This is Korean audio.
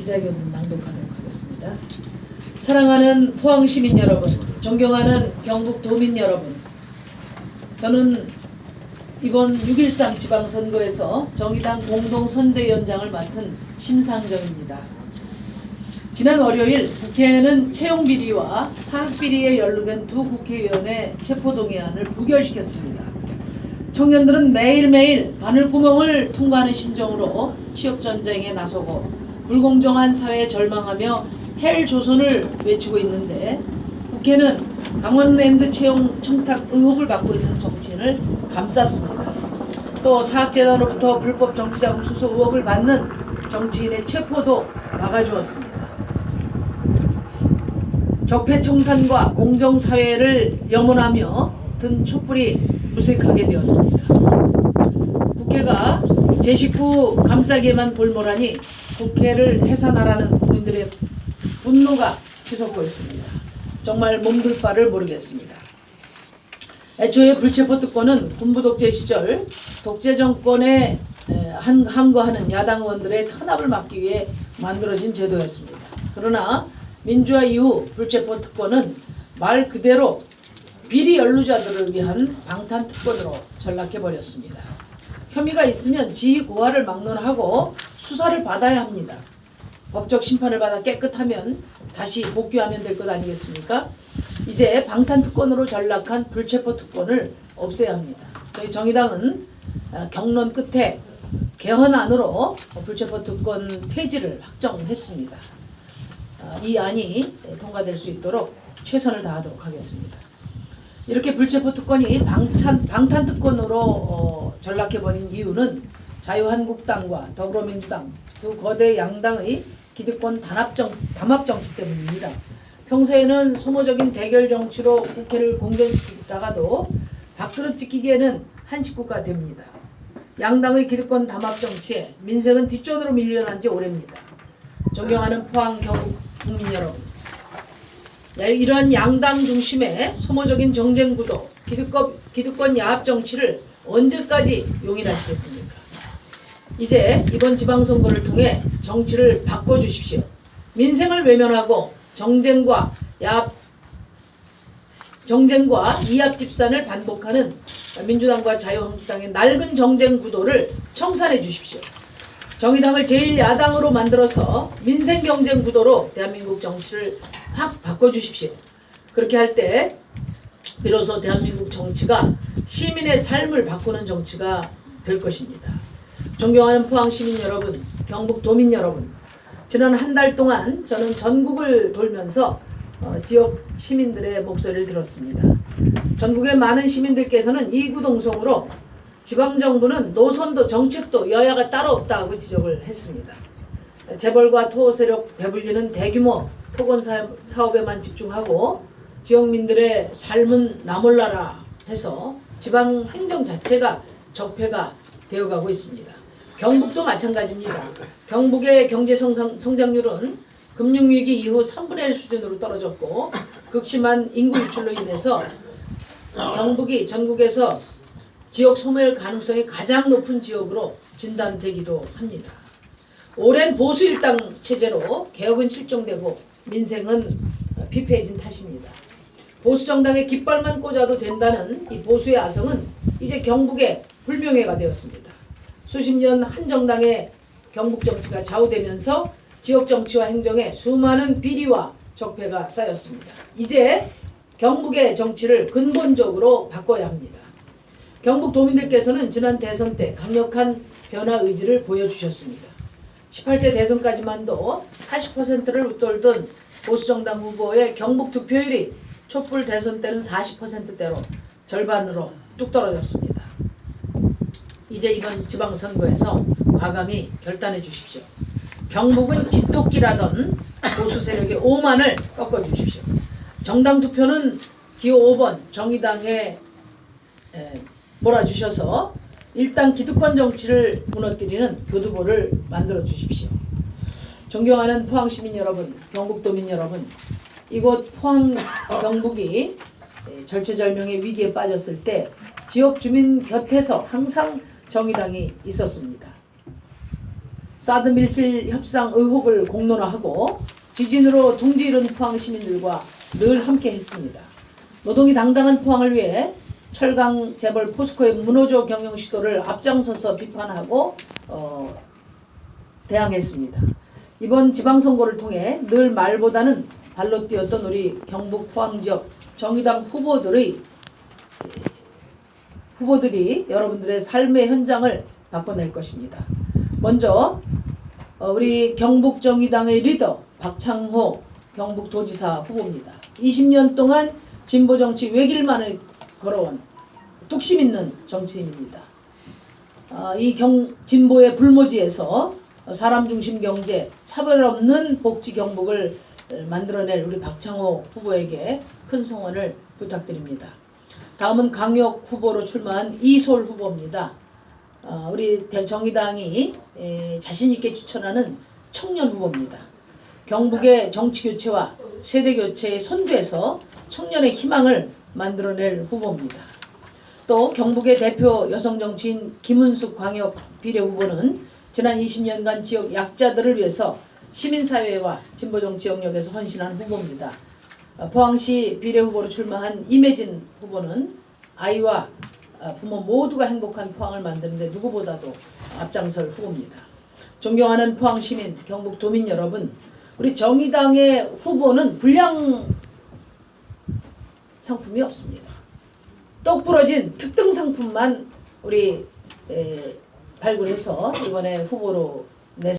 기자회견문 낭독하도록 하겠습니다. 사랑하는 포항 시민 여러분, 존경하는 경북 도민 여러분, 저는 이번 6.13 지방선거에서 정의당 공동선대위원장을 맡은 심상정입니다. 지난 월요일 국회는 채용비리와 사학비리에 연루된 두 국회의원의 체포동의안을 부결시켰습니다. 청년들은 매일매일 바늘구멍을 통과하는 심정으로 취업전쟁에 나서고 불공정한 사회에 절망하며 헬조선을 외치고 있는데, 국회는 강원랜드 채용 청탁 의혹을 받고 있는 정치인을 감쌌습니다. 또 사학재단으로부터 불법 정치자금 수수 의혹을 받는 정치인의 체포도 막아주었습니다. 적폐청산과 공정사회를 염원하며 든 촛불이 무색하게 되었습니다. 국회가 제 식구 감싸기에만 볼모라니 국회를 해산하라는 국민들의 분노가 치솟고 있습니다. 정말 몸둘 바를 모르겠습니다. 애초에 불체포 특권은 군부 독재 시절 독재 정권에 항거하는 야당 의원들의 탄압을 막기 위해 만들어진 제도였습니다. 그러나 민주화 이후 불체포 특권은 말 그대로 비리 연루자들을 위한 방탄 특권으로 전락해버렸습니다. 혐의가 있으면 지휘 고하를 막론하고 수사를 받아야 합니다. 법적 심판을 받아 깨끗하면 다시 복귀하면 될 것 아니겠습니까? 이제 방탄 특권으로 전락한 불체포 특권을 없애야 합니다. 저희 정의당은 경론 끝에 개헌안으로 불체포 특권 폐지를 확정했습니다. 이 안이 통과될 수 있도록 최선을 다하도록 하겠습니다. 이렇게 불체포 특권이 방탄 특권으로 전락해버린 이유는 자유한국당과 더불어민주당 두 거대 양당의 기득권 담합 정치 때문입니다. 평소에는 소모적인 대결 정치로 국회를 공전시키다가도 밥그릇 지키기에는 한 식구가 됩니다. 양당의 기득권 담합 정치에 민생은 뒷전으로 밀려난 지 오래입니다. 존경하는 포항 경북 국민 여러분, 이러한 양당 중심의 소모적인 정쟁 구도, 기득권 야합 정치를 언제까지 용인하시겠습니까? 이제 이번 지방선거를 통해 정치를 바꿔주십시오. 민생을 외면하고 정쟁과 이합 집산을 반복하는 민주당과 자유한국당의 낡은 정쟁 구도를 청산해 주십시오. 정의당을 제1야당으로 만들어서 민생 경쟁 구도로 대한민국 정치를 확 바꿔주십시오. 그렇게 할 때 비로소 대한민국 정치가 시민의 삶을 바꾸는 정치가 될 것입니다. 존경하는 포항 시민 여러분, 경북 도민 여러분, 지난 한 달 동안 저는 전국을 돌면서 지역 시민들의 목소리를 들었습니다. 전국의 많은 시민들께서는 이구동성으로 지방정부는 노선도 정책도 여야가 따로 없다고 지적을 했습니다. 재벌과 토 세력 배불리는 대규모 토건 사업에만 집중하고 지역민들의 삶은 나몰라라 해서 지방 행정 자체가 적폐가 되어가고 있습니다. 경북도 마찬가지입니다. 경북의 경제 성장률은 금융위기 이후 3분의 1 수준으로 떨어졌고 극심한 인구 유출로 인해서 경북이 전국에서 지역 소멸 가능성이 가장 높은 지역으로 진단되기도 합니다. 오랜 보수 일당 체제로 개혁은 실종되고 민생은 피폐해진 탓입니다. 보수 정당의 깃발만 꽂아도 된다는 이 보수의 아성은 이제 경북의 불명예가 되었습니다. 수십 년 한 정당의 경북 정치가 좌우되면서 지역 정치와 행정에 수많은 비리와 적폐가 쌓였습니다. 이제 경북의 정치를 근본적으로 바꿔야 합니다. 경북 도민들께서는 지난 대선 때 강력한 변화 의지를 보여주셨습니다. 18대 대선까지만도 80%를 웃돌던 보수정당 후보의 경북 득표율이 촛불 대선 때는 40%대로 절반으로 뚝 떨어졌습니다. 이제 이번 지방선거에서 과감히 결단해 주십시오. 경북은 쥐토끼라던 보수 세력의 오만을 꺾어주십시오. 정당 투표는 기호 5번 정의당에 몰아주셔서 일당 기득권 정치를 무너뜨리는 교두보를 만들어 주십시오. 존경하는 포항 시민 여러분, 경북 도민 여러분, 이곳 포항 경북이 절체절명의 위기에 빠졌을 때 지역 주민 곁에서 항상 정의당이 있었습니다. 사드 밀실 협상 의혹을 공론화하고 지진으로 둥지 잃은 포항 시민들과 늘 함께 했습니다. 노동이 당당한 포항을 위해 철강 재벌 포스코의 문호조 경영 시도를 앞장서서 비판하고 대항했습니다. 이번 지방선거를 통해 늘 말보다는 발로 뛰었던 우리 경북 포항 지역 정의당 후보들이 여러분들의 삶의 현장을 바꿔낼 것입니다. 먼저 우리 경북 정의당의 리더 박창호 경북도지사 후보입니다. 20년 동안 진보 정치 외길만을 걸어온 뚝심 있는 정치인입니다. 이 진보의 불모지에서 사람 중심 경제, 차별 없는 복지 경북을 만들어낼 우리 박창호 후보에게 큰 성원을 부탁드립니다. 다음은 강역 후보로 출마한 이솔 후보입니다. 우리 정의당이 자신 있게 추천하는 청년 후보입니다. 경북의 정치 교체와 세대 교체의 선두에서 청년의 희망을 만들어낼 후보입니다. 또 경북의 대표 여성 정치인 김은숙 광역 비례 후보는 지난 20년간 지역 약자들을 위해서 시민사회와 진보정치 영역에서 헌신한 후보입니다. 포항시 비례 후보로 출마한 임혜진 후보는 아이와 부모 모두가 행복한 포항을 만드는 데 누구보다도 앞장설 후보입니다. 존경하는 포항시민, 경북도민 여러분, 우리 정의당의 후보는 불량 상품이 없습니다. 똑 부러진 특등 상품만 우리 발굴해서 이번에 후보로